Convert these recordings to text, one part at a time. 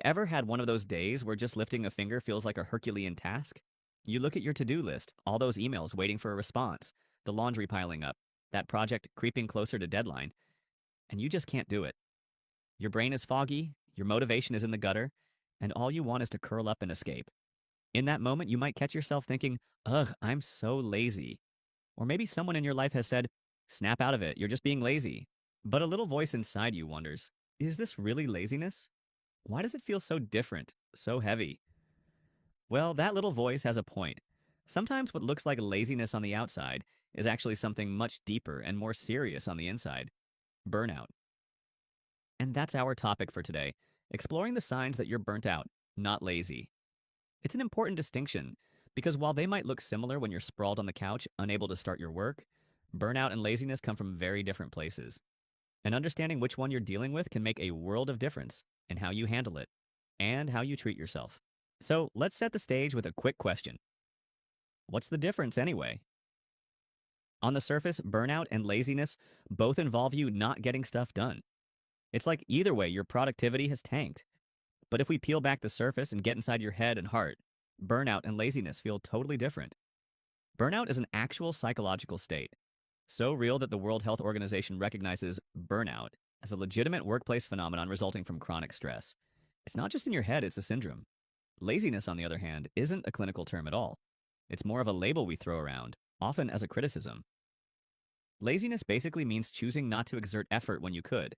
ever had one of those days where just lifting a finger feels like a Herculean task? You look at your to-do list, all those emails waiting for a response, the laundry piling up, that project creeping closer to deadline, and you just can't do it. Your brain is foggy, your motivation is in the gutter, and all you want is to curl up and escape. In that moment, you might catch yourself thinking, ugh, I'm so lazy. Or maybe someone in your life has said, snap out of it, you're just being lazy. But a little voice inside you wonders, is this really laziness? Why does it feel so different, so heavy? Well, that little voice has a point. Sometimes what looks like laziness on the outside is actually something much deeper and more serious on the inside: burnout. And that's our topic for today, exploring the signs that you're burnt out, not lazy. It's an important distinction because while they might look similar when you're sprawled on the couch, unable to start your work, burnout and laziness come from very different places. And understanding which one you're dealing with can make a world of difference in how you handle it and how you treat yourself. So let's set the stage with a quick question. What's the difference anyway? On the surface, burnout and laziness both involve you not getting stuff done. It's like either way, your productivity has tanked. But if we peel back the surface and get inside your head and heart, burnout and laziness feel totally different. Burnout is an actual psychological state, so real that the World Health Organization recognizes burnout as a legitimate workplace phenomenon resulting from chronic stress. It's not just in your head, it's a syndrome. Laziness, on the other hand, isn't a clinical term at all. It's more of a label we throw around, often as a criticism. Laziness basically means choosing not to exert effort when you could.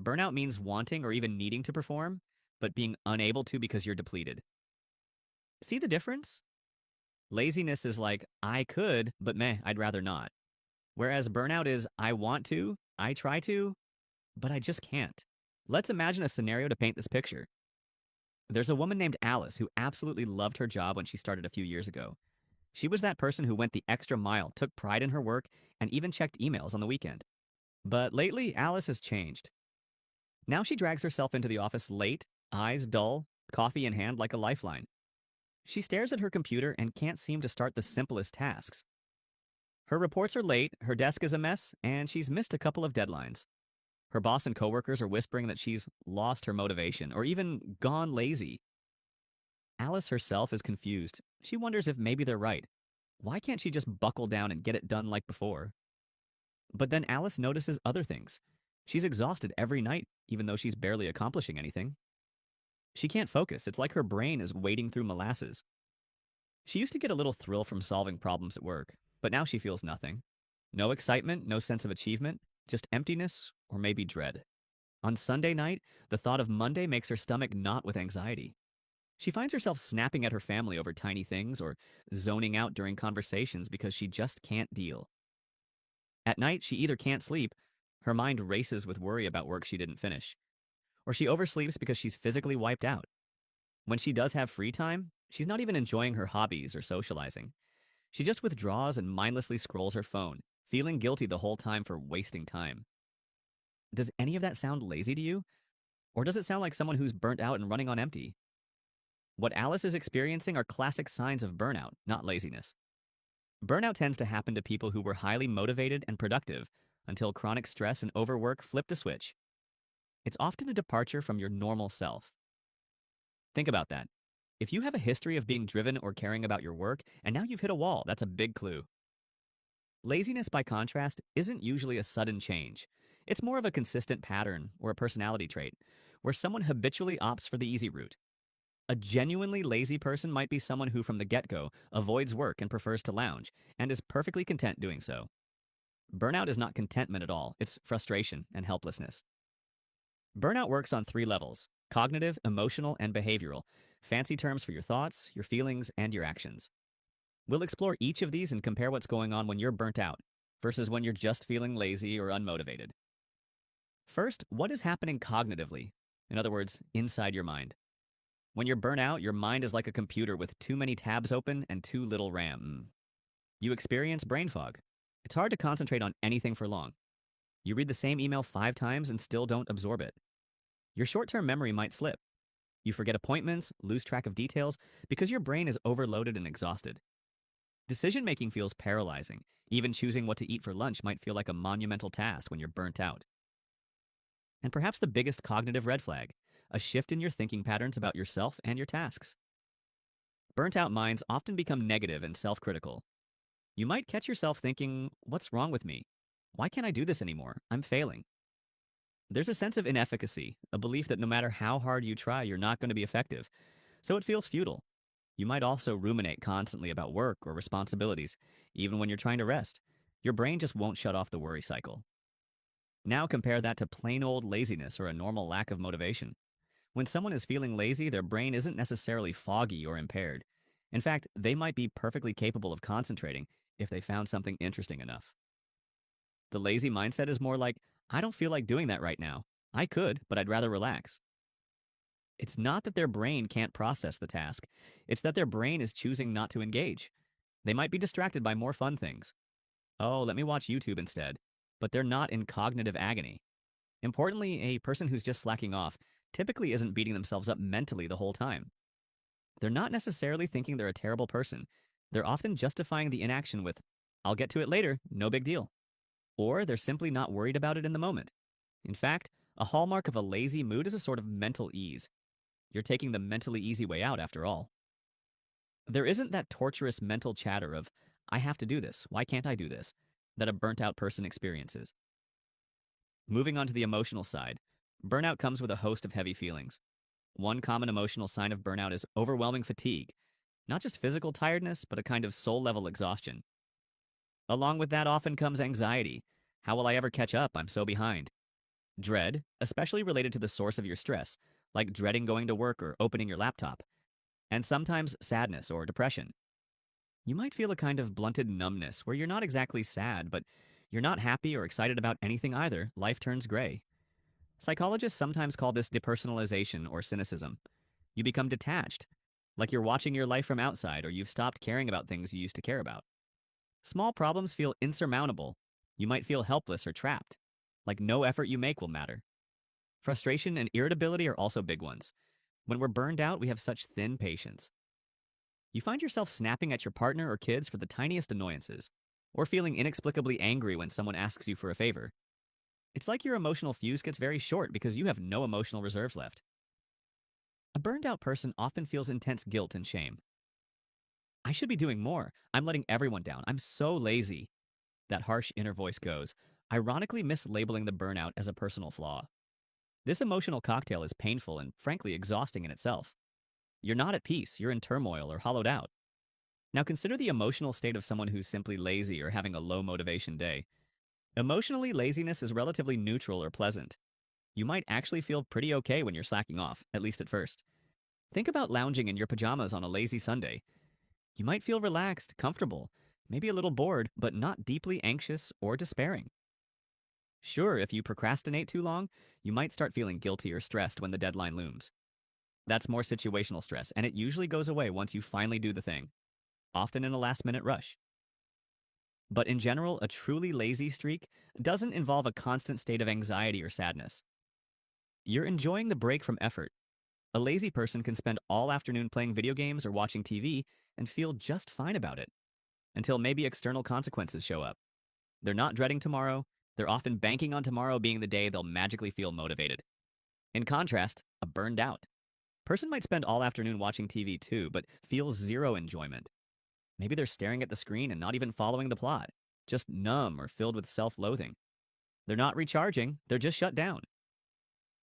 Burnout means wanting or even needing to perform, but being unable to because you're depleted. See the difference? Laziness is like, I could, but meh, I'd rather not. Whereas burnout is, I want to, I try to, but I just can't. Let's imagine a scenario to paint this picture. There's a woman named Alice who absolutely loved her job when she started a few years ago. She was that person who went the extra mile, took pride in her work, and even checked emails on the weekend. But lately, Alice has changed. Now she drags herself into the office late, eyes dull, coffee in hand like a lifeline. She stares at her computer and can't seem to start the simplest tasks. Her reports are late, her desk is a mess, and she's missed a couple of deadlines. Her boss and coworkers are whispering that she's lost her motivation or even gone lazy. Alice herself is confused. She wonders if maybe they're right. Why can't she just buckle down and get it done like before? But then Alice notices other things. She's exhausted every night, even though she's barely accomplishing anything. She can't focus. It's like her brain is wading through molasses. She used to get a little thrill from solving problems at work, but now she feels nothing. No excitement, no sense of achievement, just emptiness or maybe dread. On Sunday night, the thought of Monday makes her stomach knot with anxiety. She finds herself snapping at her family over tiny things or zoning out during conversations because she just can't deal. At night, she either can't sleep, her mind races with worry about work she didn't finish, or she oversleeps because she's physically wiped out. When she does have free time, she's not even enjoying her hobbies or socializing. She just withdraws and mindlessly scrolls her phone, feeling guilty the whole time for wasting time. Does any of that sound lazy to you? Or does it sound like someone who's burnt out and running on empty? What Alice is experiencing are classic signs of burnout, not laziness. Burnout tends to happen to people who were highly motivated and productive until chronic stress and overwork flipped a switch. It's often a departure from your normal self. Think about that. If you have a history of being driven or caring about your work, and now you've hit a wall, that's a big clue. Laziness, by contrast, isn't usually a sudden change. It's more of a consistent pattern or a personality trait, where someone habitually opts for the easy route. A genuinely lazy person might be someone who, from the get-go, avoids work and prefers to lounge, and is perfectly content doing so. Burnout is not contentment at all, it's frustration and helplessness. Burnout works on three levels: cognitive, emotional, and behavioral, fancy terms for your thoughts, your feelings, and your actions. We'll explore each of these and compare what's going on when you're burnt out versus when you're just feeling lazy or unmotivated. First, what is happening cognitively? In other words, inside your mind. When you're burnt out, your mind is like a computer with too many tabs open and too little RAM. You experience brain fog. It's hard to concentrate on anything for long. You read the same email 5 times and still don't absorb it. Your short-term memory might slip. You forget appointments, lose track of details, because your brain is overloaded and exhausted. Decision-making feels paralyzing. Even choosing what to eat for lunch might feel like a monumental task when you're burnt out. And perhaps the biggest cognitive red flag: a shift in your thinking patterns about yourself and your tasks. Burnt out minds often become negative and self critical. You might catch yourself thinking, "What's wrong with me? Why can't I do this anymore? I'm failing." There's a sense of inefficacy, a belief that no matter how hard you try, you're not going to be effective, so it feels futile. You might also ruminate constantly about work or responsibilities, even when you're trying to rest. Your brain just won't shut off the worry cycle. Now compare that to plain old laziness or a normal lack of motivation. When someone is feeling lazy, their brain isn't necessarily foggy or impaired. In fact, they might be perfectly capable of concentrating if they found something interesting enough. The lazy mindset is more like, "I don't feel like doing that right now. I could, but I'd rather relax." It's not that their brain can't process the task, it's that their brain is choosing not to engage. They might be distracted by more fun things. "Oh, let me watch YouTube instead." But they're not in cognitive agony. Importantly, a person who's just slacking off typically isn't beating themselves up mentally the whole time. They're not necessarily thinking they're a terrible person. They're often justifying the inaction with, "I'll get to it later, no big deal." Or they're simply not worried about it in the moment. In fact, a hallmark of a lazy mood is a sort of mental ease. You're taking the mentally easy way out after all. There isn't that torturous mental chatter of, "I have to do this, why can't I do this?" that a burnt out person experiences. Moving on to the emotional side, burnout comes with a host of heavy feelings. One common emotional sign of burnout is overwhelming fatigue, not just physical tiredness, but a kind of soul level exhaustion. Along with that often comes anxiety. "How will I ever catch up? I'm so behind." Dread, especially related to the source of your stress, like dreading going to work or opening your laptop. And sometimes sadness or depression. You might feel a kind of blunted numbness where you're not exactly sad, but you're not happy or excited about anything either. Life turns gray. Psychologists sometimes call this depersonalization or cynicism. You become detached, like you're watching your life from outside or you've stopped caring about things you used to care about. Small problems feel insurmountable. You might feel helpless or trapped, like no effort you make will matter. Frustration and irritability are also big ones. When we're burned out, we have such thin patience. You find yourself snapping at your partner or kids for the tiniest annoyances, or feeling inexplicably angry when someone asks you for a favor. It's like your emotional fuse gets very short because you have no emotional reserves left. A burned out person often feels intense guilt and shame. "I should be doing more. I'm letting everyone down. I'm so lazy." That harsh inner voice goes, ironically mislabeling the burnout as a personal flaw. This emotional cocktail is painful and frankly exhausting in itself. You're not at peace, you're in turmoil or hollowed out. Now consider the emotional state of someone who's simply lazy or having a low motivation day. Emotionally, laziness is relatively neutral or pleasant. You might actually feel pretty okay when you're slacking off, at least at first. Think about lounging in your pajamas on a lazy Sunday. You might feel relaxed, comfortable, maybe a little bored, but not deeply anxious or despairing. Sure, if you procrastinate too long, you might start feeling guilty or stressed when the deadline looms. That's more situational stress, and it usually goes away once you finally do the thing, often in a last minute rush. But in general, a truly lazy streak doesn't involve a constant state of anxiety or sadness. You're enjoying the break from effort. A lazy person can spend all afternoon playing video games or watching TV and feel just fine about it, until maybe external consequences show up. They're not dreading tomorrow, they're often banking on tomorrow being the day they'll magically feel motivated. In contrast, a burned out person might spend all afternoon watching TV too, but feels zero enjoyment. Maybe they're staring at the screen and not even following the plot, just numb or filled with self loathing. They're not recharging, they're just shut down.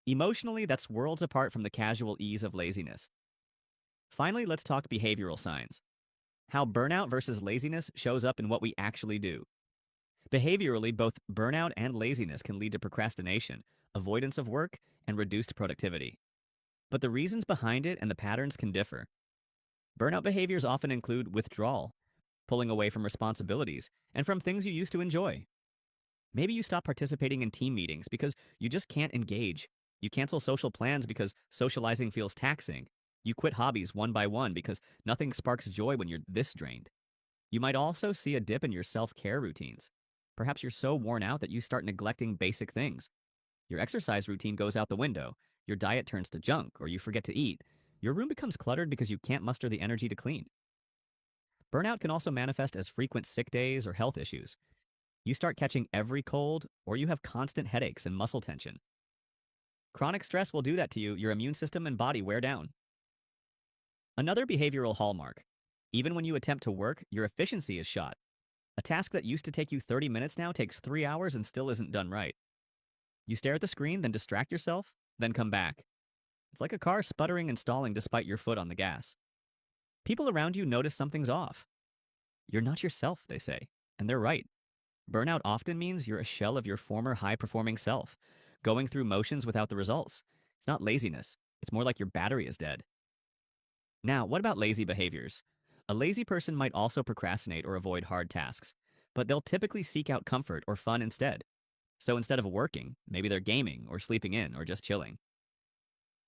Emotionally, that's worlds apart from the casual ease of laziness. Finally, let's talk behavioral signs. How burnout versus laziness shows up in what we actually do. Behaviorally, both burnout and laziness can lead to procrastination, avoidance of work, and reduced productivity. But the reasons behind it and the patterns can differ. Burnout behaviors often include withdrawal, pulling away from responsibilities, and from things you used to enjoy. Maybe you stop participating in team meetings because you just can't engage. You cancel social plans because socializing feels taxing. You quit hobbies one by one because nothing sparks joy when you're this drained. You might also see a dip in your self-care routines. Perhaps you're so worn out that you start neglecting basic things. Your exercise routine goes out the window. Your diet turns to junk, or you forget to eat. Your room becomes cluttered because you can't muster the energy to clean. Burnout can also manifest as frequent sick days or health issues. You start catching every cold, or you have constant headaches and muscle tension. Chronic stress will do that to you. Your immune system and body wear down. Another behavioral hallmark. Even when you attempt to work, your efficiency is shot. A task that used to take you 30 minutes now takes 3 hours and still isn't done right. You stare at the screen, then distract yourself, then come back. It's like a car sputtering and stalling despite your foot on the gas. People around you notice something's off. You're not yourself, they say. And they're right. Burnout often means you're a shell of your former high performing self, going through motions without the results. It's not laziness, it's more like your battery is dead. Now, what about lazy behaviors? A lazy person might also procrastinate or avoid hard tasks, but they'll typically seek out comfort or fun instead. So instead of working, maybe they're gaming or sleeping in or just chilling.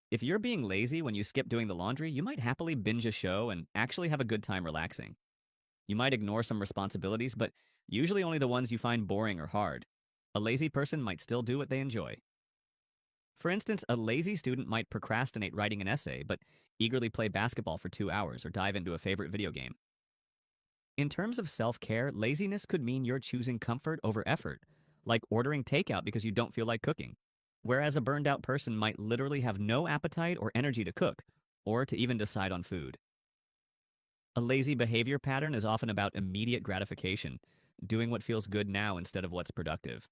If you're being lazy when you skip doing the laundry, you might happily binge a show and actually have a good time relaxing. You might ignore some responsibilities, but usually only the ones you find boring or hard. A lazy person might still do what they enjoy. For instance, a lazy student might procrastinate writing an essay, but eagerly play basketball for 2 hours or dive into a favorite video game. In terms of self-care, laziness could mean you're choosing comfort over effort, like ordering takeout because you don't feel like cooking. Whereas a burned out person might literally have no appetite or energy to cook, or to even decide on food. A lazy behavior pattern is often about immediate gratification, doing what feels good now instead of what's productive.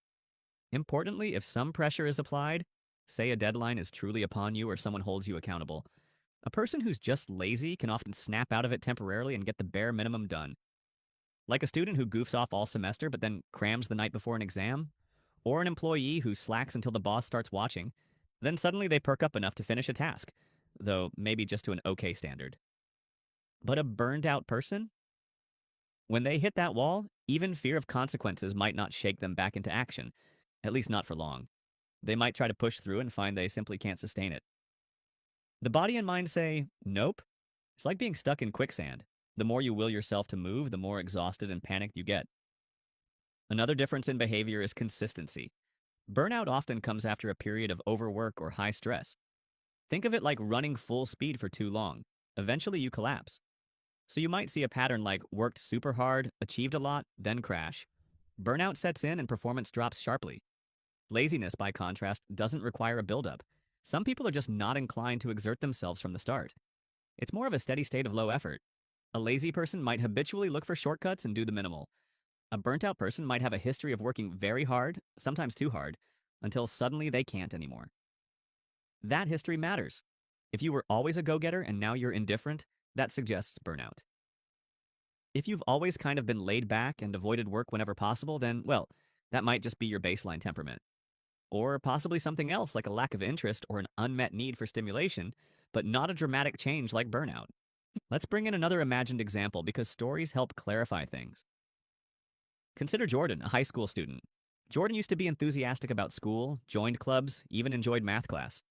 Importantly, if some pressure is applied, say a deadline is truly upon you or someone holds you accountable, a person who's just lazy can often snap out of it temporarily and get the bare minimum done. Like a student who goofs off all semester but then crams the night before an exam, or an employee who slacks until the boss starts watching, then suddenly they perk up enough to finish a task, though maybe just to an okay standard. But a burned out person? When they hit that wall, even fear of consequences might not shake them back into action, at least not for long. They might try to push through and find they simply can't sustain it. The body and mind say, nope. It's like being stuck in quicksand. The more you will yourself to move, the more exhausted and panicked you get. Another difference in behavior is consistency. Burnout often comes after a period of overwork or high stress. Think of it like running full speed for too long. Eventually you collapse. So you might see a pattern like worked super hard, achieved a lot, then crash. Burnout sets in and performance drops sharply. Laziness, by contrast, doesn't require a buildup. Some people are just not inclined to exert themselves from the start. It's more of a steady state of low effort. A lazy person might habitually look for shortcuts and do the minimal. A burnt out person might have a history of working very hard, sometimes too hard, until suddenly they can't anymore. That history matters. If you were always a go-getter and now you're indifferent, that suggests burnout. If you've always kind of been laid back and avoided work whenever possible, then, well, that might just be your baseline temperament. Or possibly something else like a lack of interest or an unmet need for stimulation, but not a dramatic change like burnout. Let's bring in another imagined example because stories help clarify things. Consider Jordan, a high school student. Jordan used to be enthusiastic about school, joined clubs, even enjoyed math class.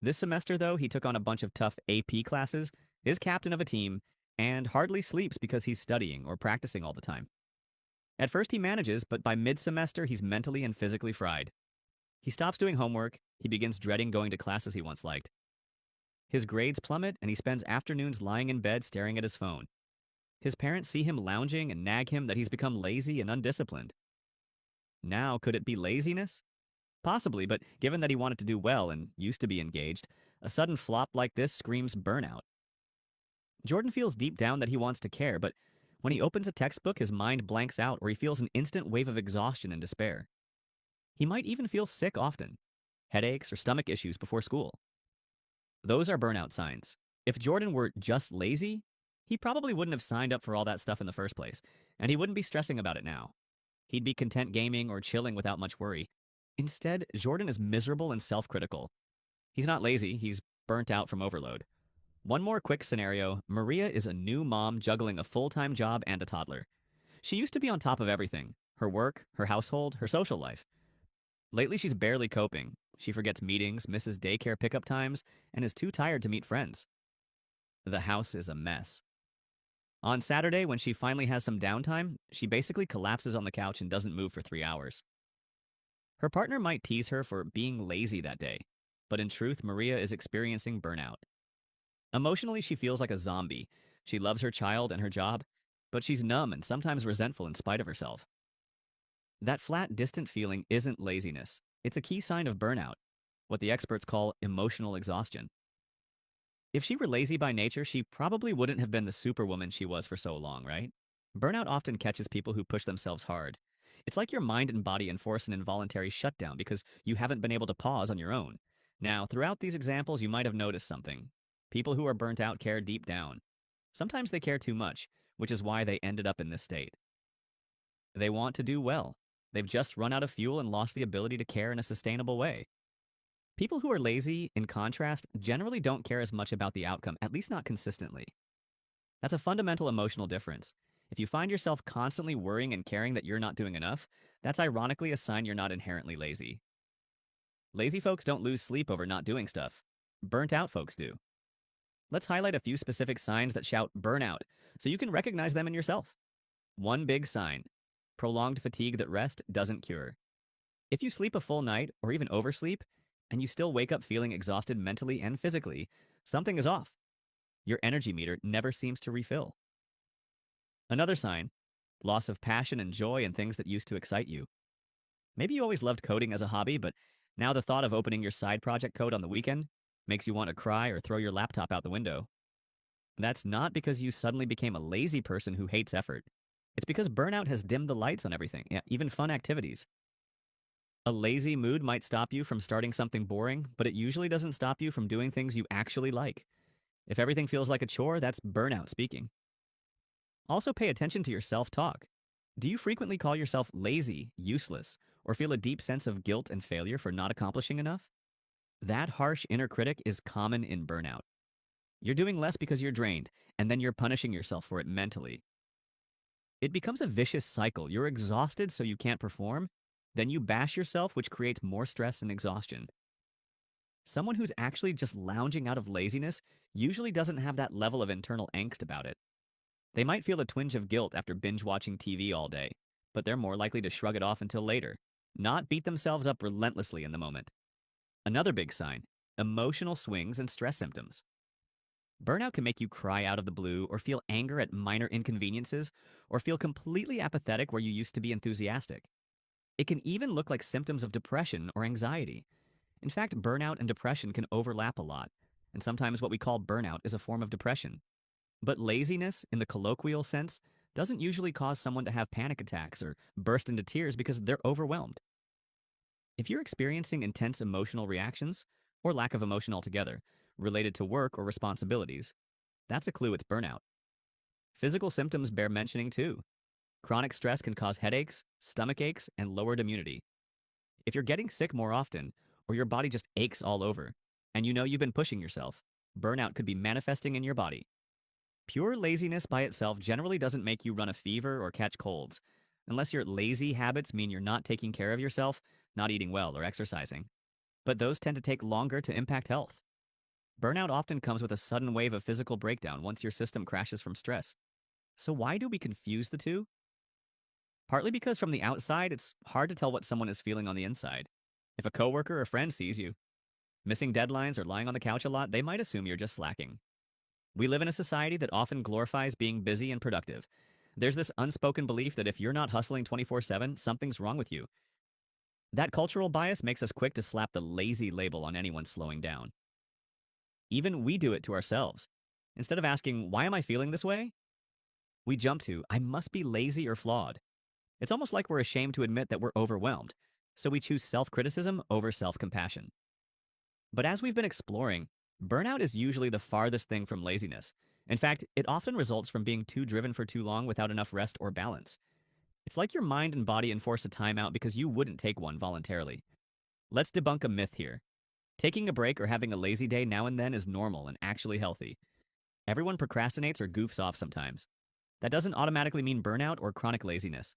This semester, though, he took on a bunch of tough AP classes, is captain of a team, and hardly sleeps because he's studying or practicing all the time. At first he manages, but by mid-semester he's mentally and physically fried. He stops doing homework, he begins dreading going to classes he once liked. His grades plummet, and he spends afternoons lying in bed staring at his phone. His parents see him lounging and nag him that he's become lazy and undisciplined. Now, could it be laziness? Possibly, but given that he wanted to do well and used to be engaged, a sudden flop like this screams burnout. Jordan feels deep down that he wants to care, but when he opens a textbook, his mind blanks out or he feels an instant wave of exhaustion and despair. He might even feel sick often, headaches or stomach issues before school. Those are burnout signs. If Jordan were just lazy, he probably wouldn't have signed up for all that stuff in the first place, and he wouldn't be stressing about it now. He'd be content gaming or chilling without much worry. Instead, Jordan is miserable and self-critical. He's not lazy, he's burnt out from overload. One more quick scenario, Maria is a new mom juggling a full-time job and a toddler. She used to be on top of everything, her work, her household, her social life. Lately, she's barely coping. She forgets meetings, misses daycare pickup times, and is too tired to meet friends. The house is a mess. On Saturday, when she finally has some downtime, she basically collapses on the couch and doesn't move for 3 hours. Her partner might tease her for being lazy that day, but in truth, Maria is experiencing burnout. Emotionally, she feels like a zombie. She loves her child and her job, but she's numb and sometimes resentful in spite of herself. That flat, distant feeling isn't laziness. It's a key sign of burnout. what the experts call emotional exhaustion. If she were lazy by nature, she probably wouldn't have been the superwoman she was for so long, right? Burnout often catches people who push themselves hard. It's like your mind and body enforce an involuntary shutdown because you haven't been able to pause on your own. Now, throughout these examples, you might have noticed something. People who are burnt out care deep down. Sometimes they care too much, which is why they ended up in this state. They want to do well. They've just run out of fuel and lost the ability to care in a sustainable way. People who are lazy, in contrast, generally don't care as much about the outcome, at least not consistently. That's a fundamental emotional difference. If you find yourself constantly worrying and caring that you're not doing enough, that's ironically a sign you're not inherently lazy. Lazy folks don't lose sleep over not doing stuff. Burnt out folks do. Let's highlight a few specific signs that shout burnout so you can recognize them in yourself. One big sign: prolonged fatigue that rest doesn't cure. If you sleep a full night or even oversleep, and you still wake up feeling exhausted mentally and physically, something is off. Your energy meter never seems to refill. Another sign: loss of passion and joy in things that used to excite you. Maybe you always loved coding as a hobby, but now the thought of opening your side project code on the weekend makes you want to cry or throw your laptop out the window. That's not because you suddenly became a lazy person who hates effort. It's because burnout has dimmed the lights on everything, yeah, even fun activities. A lazy mood might stop you from starting something boring, but it usually doesn't stop you from doing things you actually like. If everything feels like a chore, that's burnout speaking. Also, pay attention to your self talk. Do you frequently call yourself lazy, useless, or feel a deep sense of guilt and failure for not accomplishing enough? That harsh inner critic is common in burnout. You're doing less because you're drained, and then you're punishing yourself for it mentally. It becomes a vicious cycle. You're exhausted so you can't perform, then you bash yourself, which creates more stress and exhaustion. Someone who's actually just lounging out of laziness usually doesn't have that level of internal angst about it. They might feel a twinge of guilt after binge watching TV all day, but they're more likely to shrug it off until later, not beat themselves up relentlessly in the moment. Another big sign: emotional swings and stress symptoms. Burnout can make you cry out of the blue or feel anger at minor inconveniences or feel completely apathetic where you used to be enthusiastic. It can even look like symptoms of depression or anxiety. In fact, burnout and depression can overlap a lot, and sometimes what we call burnout is a form of depression. But laziness, in the colloquial sense, doesn't usually cause someone to have panic attacks or burst into tears because they're overwhelmed. If you're experiencing intense emotional reactions, or lack of emotion altogether, related to work or responsibilities, that's a clue it's burnout. Physical symptoms bear mentioning too. Chronic stress can cause headaches, stomach aches, and lowered immunity. If you're getting sick more often, or your body just aches all over, and you know you've been pushing yourself, burnout could be manifesting in your body. Pure laziness by itself generally doesn't make you run a fever or catch colds, unless your lazy habits mean you're not taking care of yourself, not eating well, or exercising. But those tend to take longer to impact health. Burnout often comes with a sudden wave of physical breakdown once your system crashes from stress. So why do we confuse the two? Partly because from the outside, it's hard to tell what someone is feeling on the inside. If a coworker or friend sees you missing deadlines or lying on the couch a lot, they might assume you're just slacking. We live in a society that often glorifies being busy and productive. There's this unspoken belief that if you're not hustling 24/7, something's wrong with you. That cultural bias makes us quick to slap the lazy label on anyone slowing down. Even we do it to ourselves. Instead of asking, why am I feeling this way? We jump to, I must be lazy or flawed. It's almost like we're ashamed to admit that we're overwhelmed, so we choose self-criticism over self-compassion. But as we've been exploring, burnout is usually the farthest thing from laziness. In fact, it often results from being too driven for too long without enough rest or balance. It's like your mind and body enforce a timeout because you wouldn't take one voluntarily. Let's debunk a myth here. Taking a break or having a lazy day now and then is normal and actually healthy. Everyone procrastinates or goofs off sometimes. That doesn't automatically mean burnout or chronic laziness.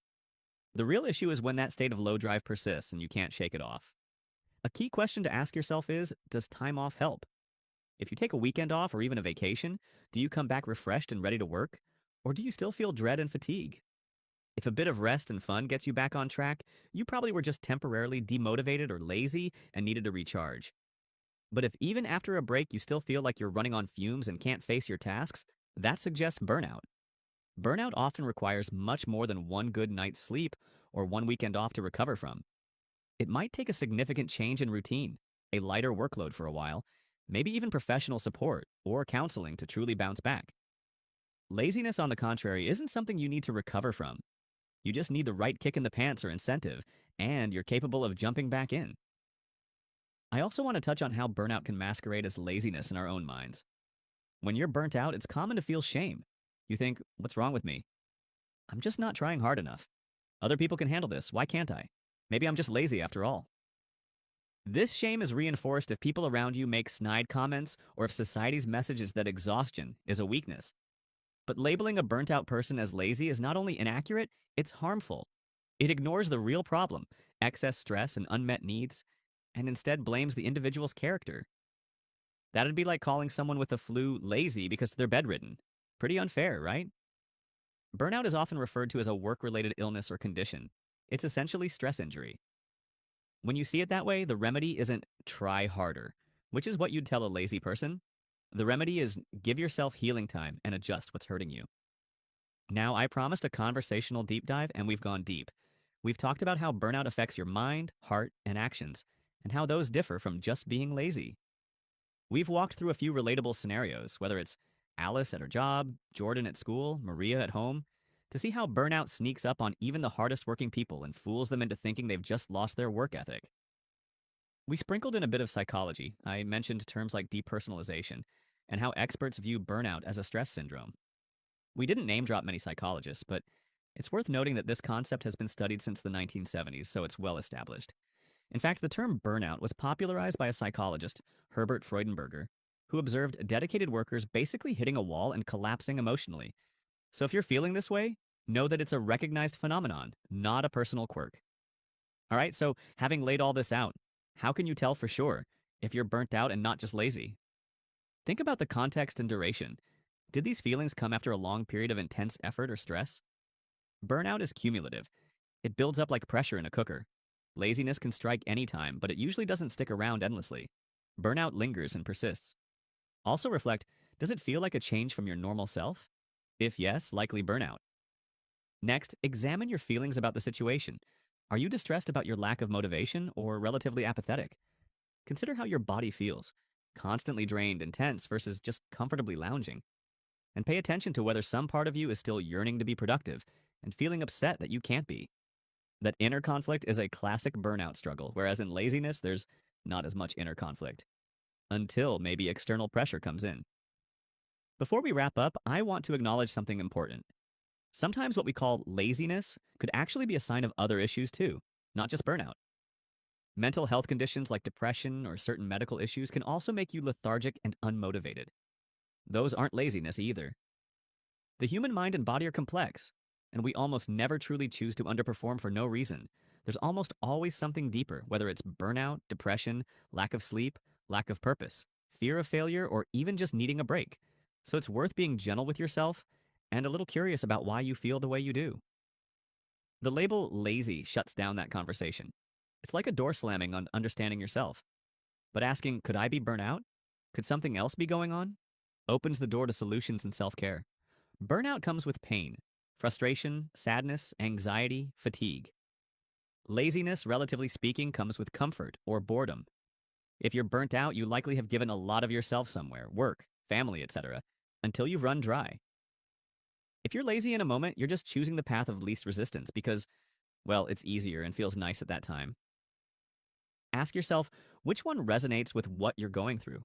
The real issue is when that state of low drive persists and you can't shake it off. A key question to ask yourself is, does time off help? If you take a weekend off or even a vacation, do you come back refreshed and ready to work? Or do you still feel dread and fatigue? If a bit of rest and fun gets you back on track, you probably were just temporarily demotivated or lazy and needed to recharge. But if even after a break you still feel like you're running on fumes and can't face your tasks, that suggests burnout. Burnout often requires much more than one good night's sleep or one weekend off to recover from. It might take a significant change in routine, a lighter workload for a while, maybe even professional support or counseling to truly bounce back. Laziness, on the contrary, isn't something you need to recover from. You just need the right kick in the pants or incentive, and you're capable of jumping back in. I also want to touch on how burnout can masquerade as laziness in our own minds. When you're burnt out, it's common to feel shame. You think, what's wrong with me? I'm just not trying hard enough. Other people can handle this. Why can't I? Maybe I'm just lazy after all. This shame is reinforced if people around you make snide comments or if society's message is that exhaustion is a weakness. But labeling a burnt out person as lazy is not only inaccurate, it's harmful. It ignores the real problem, excess stress and unmet needs, and instead blames the individual's character. That'd be like calling someone with the flu lazy because they're bedridden. Pretty unfair, right? Burnout is often referred to as a work related illness or condition. It's essentially stress injury. When you see it that way, the remedy isn't try harder, which is what you'd tell a lazy person. The remedy is give yourself healing time and adjust what's hurting you. Now, I promised a conversational deep dive, and we've gone deep. We've talked about how burnout affects your mind, heart, and actions, and how those differ from just being lazy. We've walked through a few relatable scenarios, whether it's Alice at her job, Jordan at school, Maria at home, to see how burnout sneaks up on even the hardest working people and fools them into thinking they've just lost their work ethic. We sprinkled in a bit of psychology. I mentioned terms like depersonalization and how experts view burnout as a stress syndrome. We didn't name drop many psychologists, but it's worth noting that this concept has been studied since the 1970s, so it's well established. In fact, the term burnout was popularized by a psychologist, Herbert Freudenberger, who observed dedicated workers basically hitting a wall and collapsing emotionally. So if you're feeling this way, know that it's a recognized phenomenon, not a personal quirk. All right, so having laid all this out, how can you tell for sure if you're burnt out and not just lazy? Think about the context and duration. Did these feelings come after a long period of intense effort or stress? Burnout is cumulative. It builds up like pressure in a cooker. Laziness can strike anytime, but it usually doesn't stick around endlessly. Burnout lingers and persists. Also reflect, does it feel like a change from your normal self? If yes, likely burnout. Next, examine your feelings about the situation. Are you distressed about your lack of motivation or relatively apathetic? Consider how your body feels, constantly drained and tense versus just comfortably lounging. And pay attention to whether some part of you is still yearning to be productive and feeling upset that you can't be. That inner conflict is a classic burnout struggle, whereas in laziness, there's not as much inner conflict. Until maybe external pressure comes in. Before we wrap up, I want to acknowledge something important. Sometimes what we call laziness could actually be a sign of other issues too, not just burnout. Mental health conditions like depression or certain medical issues can also make you lethargic and unmotivated. Those aren't laziness either. The human mind and body are complex, and we almost never truly choose to underperform for no reason. There's almost always something deeper, whether it's burnout, depression, lack of sleep, lack of purpose, fear of failure, or even just needing a break. So it's worth being gentle with yourself and a little curious about why you feel the way you do. The label lazy shuts down that conversation. It's like a door slamming on understanding yourself. But asking, could I be burnt out? Could something else be going on? Opens the door to solutions and self care. Burnout comes with pain, frustration, sadness, anxiety, fatigue. Laziness, relatively speaking, comes with comfort or boredom. If you're burnt out, you likely have given a lot of yourself somewhere, work, family, etc., until you've run dry. If you're lazy in a moment, you're just choosing the path of least resistance because, well, it's easier and feels nice at that time. Ask yourself which one resonates with what you're going through.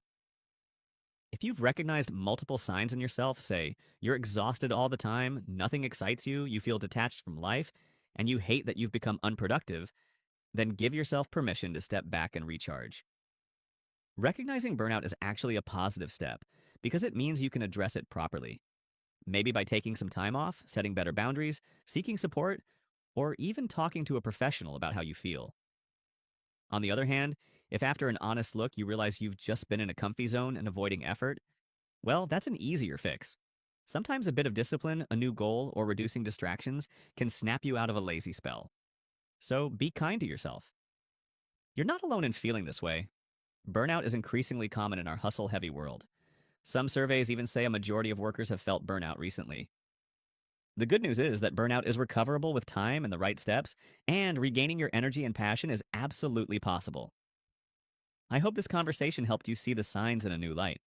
If you've recognized multiple signs in yourself, say, you're exhausted all the time, nothing excites you, you feel detached from life, and you hate that you've become unproductive, then give yourself permission to step back and recharge. Recognizing burnout is actually a positive step because it means you can address it properly. Maybe by taking some time off, setting better boundaries, seeking support, or even talking to a professional about how you feel. On the other hand, if after an honest look you realize you've just been in a comfy zone and avoiding effort, well, that's an easier fix. Sometimes a bit of discipline, a new goal, or reducing distractions can snap you out of a lazy spell. So be kind to yourself. You're not alone in feeling this way. Burnout is increasingly common in our hustle heavy world. Some surveys even say a majority of workers have felt burnout recently. The good news is that burnout is recoverable with time and the right steps, and regaining your energy and passion is absolutely possible. I hope this conversation helped you see the signs in a new light.